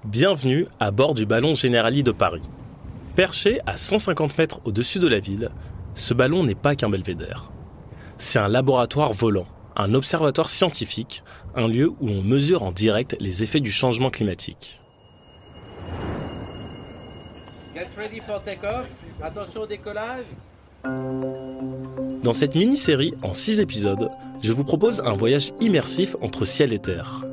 Bienvenue à bord du ballon Generali de Paris. Perché à 150 mètres au-dessus de la ville, ce ballon n'est pas qu'un belvédère. C'est un laboratoire volant, un observatoire scientifique, un lieu où l'on mesure en direct les effets du changement climatique. Get ready for take-off. Attention au décollage. Dans cette mini-série en 6 épisodes, je vous propose un voyage immersif entre ciel et terre.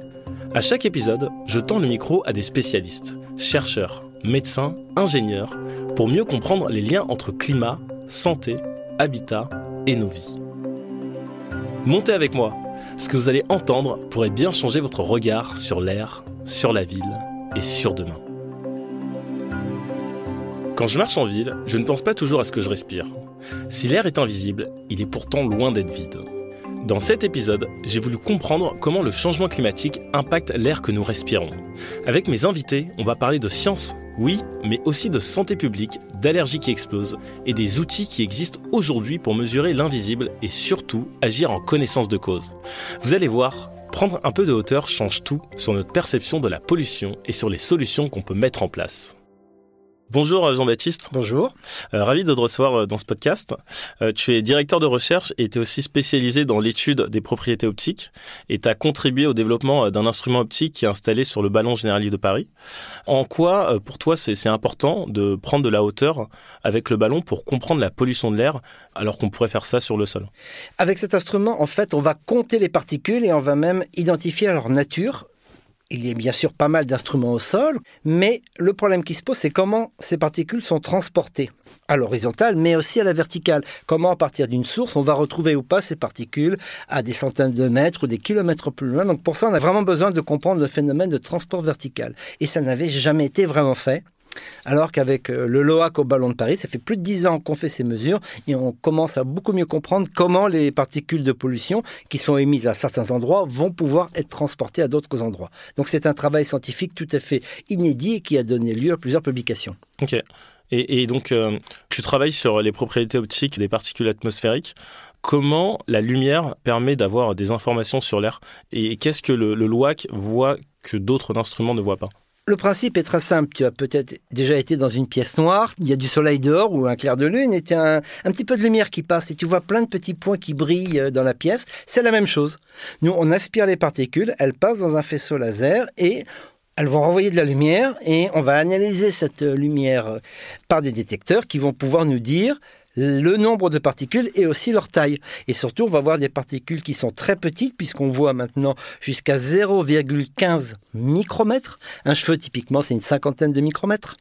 À chaque épisode, je tends le micro à des spécialistes, chercheurs, médecins, ingénieurs, pour mieux comprendre les liens entre climat, santé, habitat et nos vies. Montez avec moi, ce que vous allez entendre pourrait bien changer votre regard sur l'air, sur la ville et sur demain. Quand je marche en ville, je ne pense pas toujours à ce que je respire. Si l'air est invisible, il est pourtant loin d'être vide. Dans cet épisode, j'ai voulu comprendre comment le changement climatique impacte l'air que nous respirons. Avec mes invités, on va parler de science, oui, mais aussi de santé publique, d'allergies qui explosent et des outils qui existent aujourd'hui pour mesurer l'invisible et surtout agir en connaissance de cause. Vous allez voir, prendre un peu de hauteur change tout sur notre perception de la pollution et sur les solutions qu'on peut mettre en place. Bonjour Jean-Baptiste. Bonjour. Ravi de te recevoir dans ce podcast. Tu es directeur de recherche et tu es aussi spécialisé dans l'étude des propriétés optiques et tu as contribué au développement d'un instrument optique qui est installé sur le ballon Generali de Paris. En quoi, pour toi, c'est important de prendre de la hauteur avec le ballon pour comprendre la pollution de l'air alors qu'on pourrait faire ça sur le sol? Avec cet instrument, en fait, on va compter les particules et on va même identifier leur nature. Il y a bien sûr pas mal d'instruments au sol, mais le problème qui se pose, c'est comment ces particules sont transportées à l'horizontale, mais aussi à la verticale. Comment, à partir d'une source, on va retrouver ou pas ces particules à des centaines de mètres ou des kilomètres plus loin. Donc pour ça, on a vraiment besoin de comprendre le phénomène de transport vertical. Et ça n'avait jamais été vraiment fait. Alors qu'avec le LOAC au ballon de Paris, ça fait plus de 10 ans qu'on fait ces mesures et on commence à beaucoup mieux comprendre comment les particules de pollution qui sont émises à certains endroits vont pouvoir être transportées à d'autres endroits. Donc c'est un travail scientifique tout à fait inédit et qui a donné lieu à plusieurs publications. Ok. Et donc, tu travailles sur les propriétés optiques des particules atmosphériques. Comment la lumière permet d'avoir des informations sur l'air et qu'est-ce que le LOAC voit que d'autres instruments ne voient pas? Le principe est très simple. Tu as peut-être déjà été dans une pièce noire, il y a du soleil dehors ou un clair de lune et tu as un petit peu de lumière qui passe et tu vois plein de petits points qui brillent dans la pièce. C'est la même chose. Nous, on aspire les particules, elles passent dans un faisceau laser et elles vont renvoyer de la lumière et on va analyser cette lumière par des détecteurs qui vont pouvoir nous dire le nombre de particules et aussi leur taille. Et surtout, on va voir des particules qui sont très petites, puisqu'on voit maintenant jusqu'à 0,15 micromètres. Un cheveu, typiquement, c'est une cinquantaine de micromètres.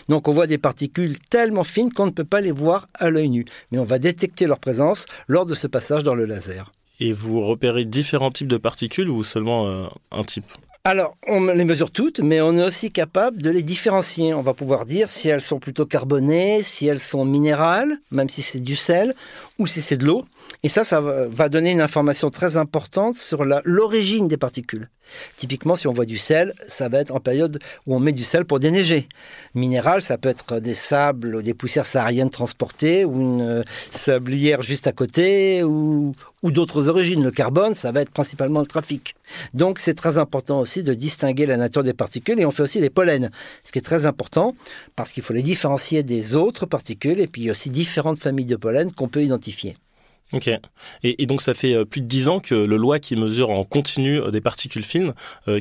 Donc, on voit des particules tellement fines qu'on ne peut pas les voir à l'œil nu. Mais on va détecter leur présence lors de ce passage dans le laser. Et vous repérez différents types de particules ou seulement un type? Alors, on les mesure toutes, mais on est aussi capable de les différencier. On va pouvoir dire si elles sont plutôt carbonées, si elles sont minérales, même si c'est du sel, ou si c'est de l'eau. Et ça va donner une information très importante sur l'origine des particules. Typiquement, si on voit du sel, ça va être en période où on met du sel pour déneiger. Minéral, ça peut être des sables ou des poussières sahariennes transportées, ou une sablière juste à côté, ou d'autres origines. Le carbone, ça va être principalement le trafic. Donc, c'est très important aussi de distinguer la nature des particules. Et on fait aussi les pollens, ce qui est très important, parce qu'il faut les différencier des autres particules, et puis il y a aussi différentes familles de pollen qu'on peut identifier. Ok. Et donc, ça fait plus de 10 ans que le LOAC mesure en continu des particules fines.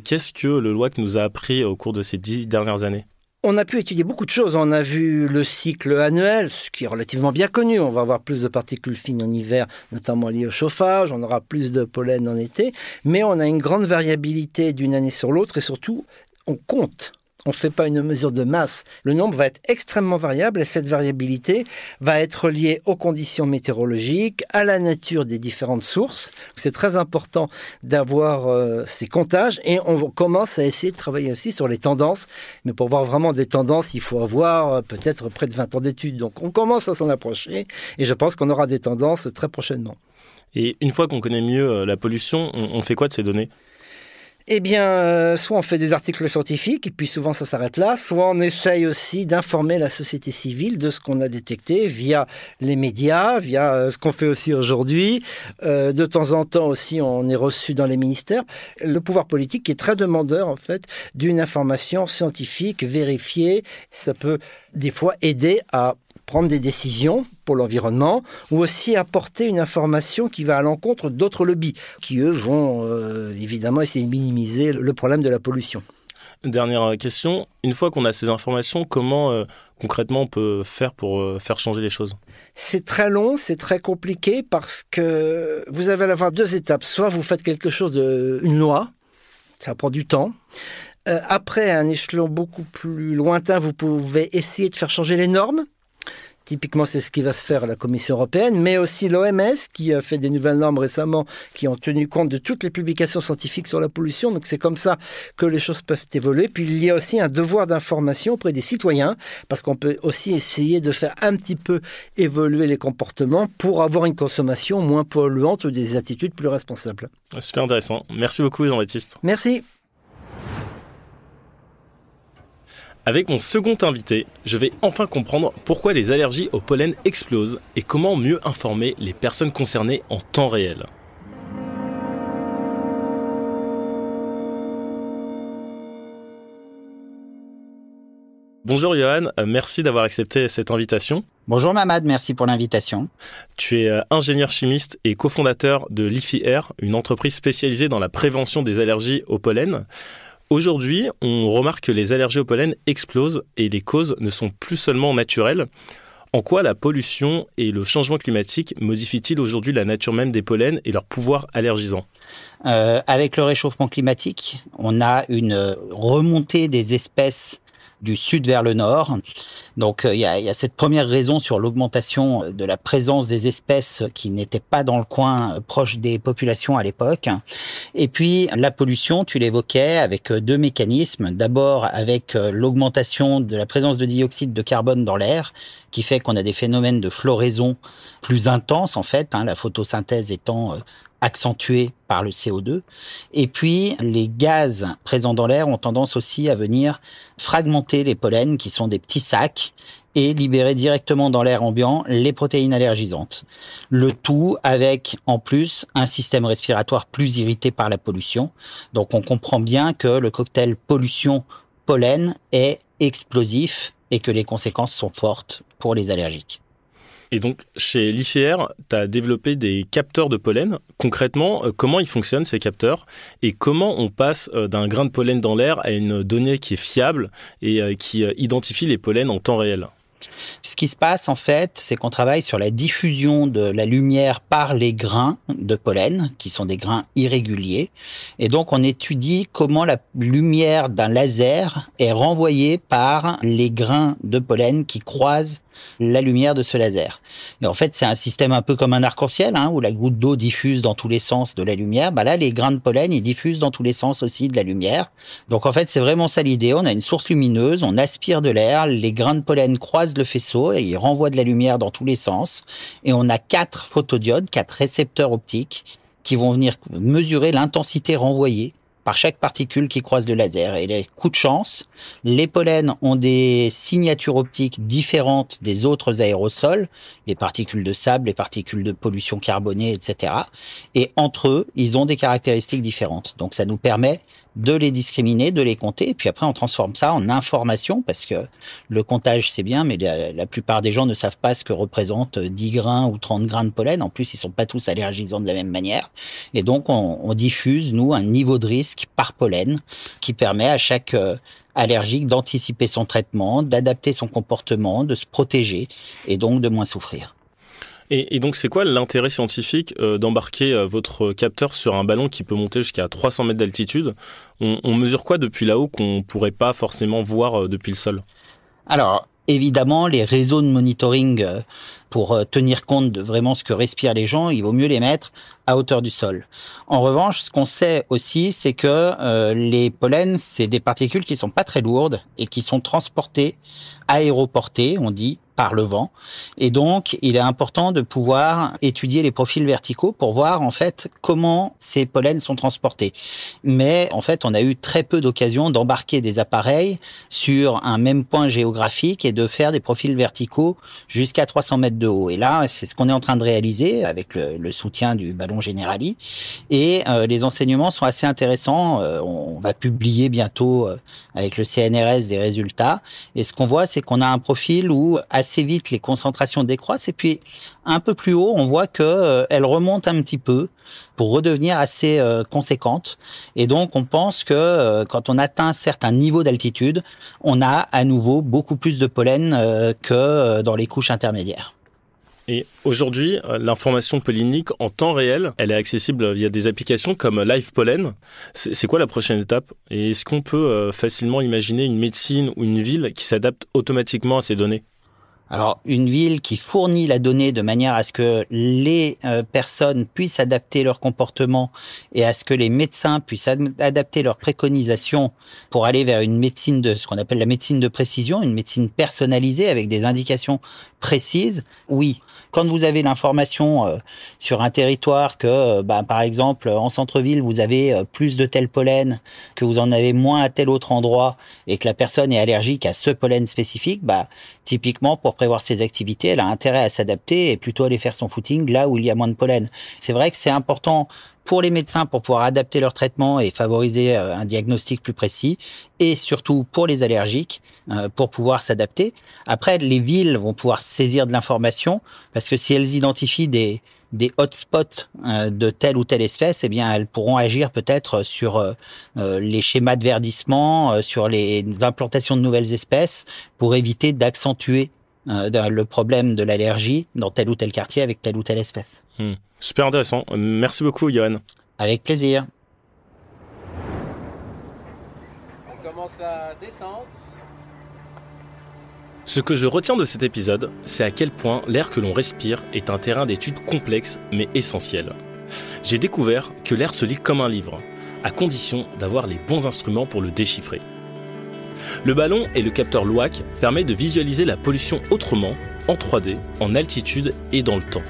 Qu'est-ce que le LOAC nous a appris au cours de ces 10 dernières années? On a pu étudier beaucoup de choses. On a vu le cycle annuel, ce qui est relativement bien connu. On va avoir plus de particules fines en hiver, notamment liées au chauffage. On aura plus de pollen en été. Mais on a une grande variabilité d'une année sur l'autre et surtout, on compte. On ne fait pas une mesure de masse. Le nombre va être extrêmement variable et cette variabilité va être liée aux conditions météorologiques, à la nature des différentes sources. C'est très important d'avoir ces comptages et on commence à essayer de travailler aussi sur les tendances. Mais pour voir vraiment des tendances, il faut avoir peut-être près de 20 ans d'études. Donc on commence à s'en approcher et je pense qu'on aura des tendances très prochainement. Et une fois qu'on connaît mieux la pollution, on fait quoi de ces données ? Eh bien, soit on fait des articles scientifiques, et puis souvent ça s'arrête là, soit on essaye aussi d'informer la société civile de ce qu'on a détecté via les médias, via ce qu'on fait aussi aujourd'hui. De temps en temps aussi, on est reçu dans les ministères. Le pouvoir politique est très demandeur, en fait, d'une information scientifique vérifiée. Ça peut, des fois, aider à prendre des décisions pour l'environnement, ou aussi apporter une information qui va à l'encontre d'autres lobbies, qui eux vont évidemment essayer de minimiser le problème de la pollution. Dernière question, une fois qu'on a ces informations, comment concrètement on peut faire pour faire changer les choses ? C'est très long, c'est très compliqué parce que vous allez avoir deux étapes. Soit vous faites quelque chose une loi, ça prend du temps. Après, à un échelon beaucoup plus lointain, vous pouvez essayer de faire changer les normes. Typiquement, c'est ce qui va se faire à la Commission européenne, mais aussi l'OMS, qui a fait des nouvelles normes récemment, qui ont tenu compte de toutes les publications scientifiques sur la pollution. Donc, c'est comme ça que les choses peuvent évoluer. Puis, il y a aussi un devoir d'information auprès des citoyens, parce qu'on peut aussi essayer de faire un petit peu évoluer les comportements pour avoir une consommation moins polluante ou des attitudes plus responsables. Super intéressant. Merci beaucoup, Jean-Baptiste. Merci. Avec mon second invité, je vais enfin comprendre pourquoi les allergies au pollen explosent et comment mieux informer les personnes concernées en temps réel. Bonjour Johan, merci d'avoir accepté cette invitation. Bonjour Mamad, merci pour l'invitation. Tu es ingénieur chimiste et cofondateur de Leafy Air, une entreprise spécialisée dans la prévention des allergies au pollen. Aujourd'hui, on remarque que les allergies au pollen explosent et les causes ne sont plus seulement naturelles. En quoi la pollution et le changement climatique modifient-ils aujourd'hui la nature même des pollens et leur pouvoir allergisant ? Avec le réchauffement climatique, on a une remontée des espèces du sud vers le nord. Donc, il y a cette première raison sur l'augmentation de la présence des espèces qui n'étaient pas dans le coin proche des populations à l'époque. Et puis, la pollution, tu l'évoquais, avec deux mécanismes. D'abord, avec l'augmentation de la présence de dioxyde de carbone dans l'air, qui fait qu'on a des phénomènes de floraison plus intenses, en fait, la photosynthèse étant accentuée par le CO2. Et puis, les gaz présents dans l'air ont tendance aussi à venir fragmenter les pollens, qui sont des petits sacs, et libérer directement dans l'air ambiant les protéines allergisantes. Le tout avec, en plus, un système respiratoire plus irrité par la pollution. Donc, on comprend bien que le cocktail pollution-pollen est explosif et que les conséquences sont fortes pour les allergiques. Et donc, chez Leafy Air, tu as développé des capteurs de pollen. Concrètement, comment ils fonctionnent, ces capteurs, et comment on passe d'un grain de pollen dans l'air à une donnée qui est fiable et qui identifie les pollens en temps réel ? Ce qui se passe, en fait, c'est qu'on travaille sur la diffusion de la lumière par les grains de pollen, qui sont des grains irréguliers. Et donc, on étudie comment la lumière d'un laser est renvoyée par les grains de pollen qui croisent la lumière de ce laser. Et en fait, c'est un système un peu comme un arc-en-ciel, où la goutte d'eau diffuse dans tous les sens de la lumière. Là, les grains de pollen, ils diffusent dans tous les sens aussi de la lumière. Donc, en fait, c'est vraiment ça l'idée. On a une source lumineuse, on aspire de l'air, les grains de pollen croisent le faisceau et ils renvoient de la lumière dans tous les sens. Et on a 4 photodiodes, 4 récepteurs optiques qui vont venir mesurer l'intensité renvoyée par chaque particule qui croise le laser. Et les coups de chance, les pollens ont des signatures optiques différentes des autres aérosols, les particules de sable, les particules de pollution carbonée, etc. Et entre eux, ils ont des caractéristiques différentes. Donc ça nous permet de les discriminer, de les compter, et puis après on transforme ça en information, parce que le comptage c'est bien, mais la plupart des gens ne savent pas ce que représentent 10 grains ou 30 grains de pollen. En plus, ils sont pas tous allergisants de la même manière. Et donc on diffuse, nous, un niveau de risque par pollen qui permet à chaque allergique d'anticiper son traitement, d'adapter son comportement, de se protéger et donc de moins souffrir. Et donc, c'est quoi l'intérêt scientifique d'embarquer votre capteur sur un ballon qui peut monter jusqu'à 300 mètres d'altitude ? On mesure quoi depuis là-haut qu'on ne pourrait pas forcément voir depuis le sol ? Alors, évidemment, les réseaux de monitoring, pour tenir compte de vraiment ce que respirent les gens, il vaut mieux les mettre à hauteur du sol. En revanche, ce qu'on sait aussi, c'est que les pollens, c'est des particules qui sont pas très lourdes et qui sont transportées, aéroportées, on dit, par le vent. Et donc, il est important de pouvoir étudier les profils verticaux pour voir en fait comment ces pollens sont transportés. Mais en fait, on a eu très peu d'occasions d'embarquer des appareils sur un même point géographique et de faire des profils verticaux jusqu'à 300 mètres de haut. Et là, c'est ce qu'on est en train de réaliser avec le soutien du ballon Generali. Et les enseignements sont assez intéressants. On va publier bientôt avec le CNRS des résultats. Et ce qu'on voit, c'est qu'on a un profil où assez vite les concentrations décroissent et puis un peu plus haut, on voit que elles remontent un petit peu pour redevenir assez conséquentes. Et donc, on pense que quand on atteint un certain niveau d'altitude, on a à nouveau beaucoup plus de pollen que dans les couches intermédiaires. Et aujourd'hui, l'information pollinique en temps réel, elle est accessible via des applications comme Live Pollen. C'est quoi la prochaine étape? Et est-ce qu'on peut facilement imaginer une médecine ou une ville qui s'adapte automatiquement à ces données? Alors, une ville qui fournit la donnée de manière à ce que les personnes puissent adapter leur comportement et à ce que les médecins puissent adapter leurs préconisations pour aller vers une médecine de ce qu'on appelle la médecine de précision, une médecine personnalisée avec des indications précises, oui. Quand vous avez l'information sur un territoire que, par exemple, en centre-ville, vous avez plus de tel pollen, que vous en avez moins à tel autre endroit et que la personne est allergique à ce pollen spécifique, typiquement, pour prévoir ses activités, elle a intérêt à s'adapter et plutôt aller faire son footing là où il y a moins de pollen. C'est vrai que c'est important pour les médecins pour pouvoir adapter leur traitement et favoriser un diagnostic plus précis, et surtout pour les allergiques pour pouvoir s'adapter. Après, les villes vont pouvoir saisir de l'information parce que si elles identifient des hotspots de telle ou telle espèce, eh bien, elles pourront agir peut-être sur les schémas de verdissement, sur les implantations de nouvelles espèces pour éviter d'accentuer le problème de l'allergie dans tel ou tel quartier avec telle ou telle espèce. Super intéressant. Merci beaucoup, Johan. Avec plaisir. On commence la descente. Ce que je retiens de cet épisode, c'est à quel point l'air que l'on respire est un terrain d'étude complexe mais essentiel. J'ai découvert que l'air se lit comme un livre, à condition d'avoir les bons instruments pour le déchiffrer. Le ballon et le capteur LOAC permettent de visualiser la pollution autrement, en 3D, en altitude et dans le temps.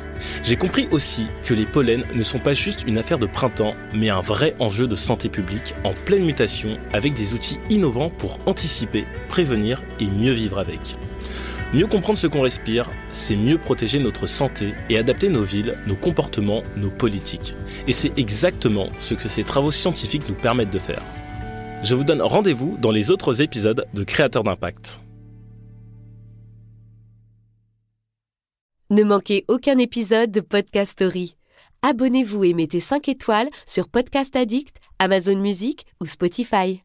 J'ai compris aussi que les pollens ne sont pas juste une affaire de printemps, mais un vrai enjeu de santé publique en pleine mutation avec des outils innovants pour anticiper, prévenir et mieux vivre avec. Mieux comprendre ce qu'on respire, c'est mieux protéger notre santé et adapter nos villes, nos comportements, nos politiques. Et c'est exactement ce que ces travaux scientifiques nous permettent de faire. Je vous donne rendez-vous dans les autres épisodes de Créateurs d'Impact. Ne manquez aucun épisode de Podcast Story. Abonnez-vous et mettez 5 étoiles sur Podcast Addict, Amazon Music ou Spotify.